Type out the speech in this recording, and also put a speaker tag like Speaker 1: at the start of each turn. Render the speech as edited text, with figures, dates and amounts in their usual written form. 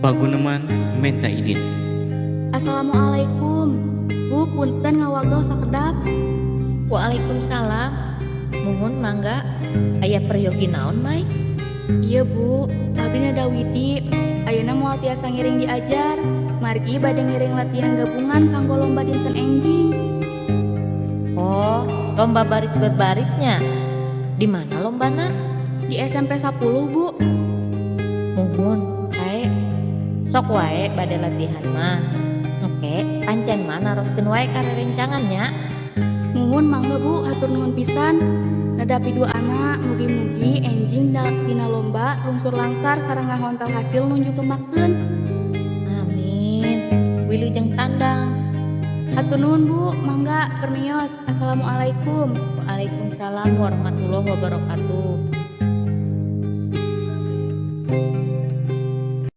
Speaker 1: Paguneman minta izin.
Speaker 2: Assalamualaikum. Bu, punten ngawagaw sakedap.
Speaker 3: Waalaikumsalam. Muhun mangga. Aya peryogi naon, Mai?
Speaker 2: Iya bu, abdi nada Widi. Ayeuna moal tiasa ngiring diajar. Margi bade ngiring latihan gabungan kanggo lomba dinten enjing.
Speaker 3: Oh, lomba baris berbarisnya. Di mana lombana?
Speaker 2: Di SMP 10 bu.
Speaker 3: Muhun, kae. Sok wae bade latihan mah. Oke, pancen mah naroskeun wae karerencangannya.
Speaker 2: Muhun mangga bu, hatur nuhun pisan. Nadapi dua anak, mugi-mugi enjing dina lomba lungsur langsar sareng ngahontal hasil nunjuk kemakeun.
Speaker 3: Amin. Wilujeng tandang.
Speaker 2: Hatur nuhun bu, mangga permios. Assalamualaikum.
Speaker 3: Waalaikumsalam warahmatullahi wabarakatuh.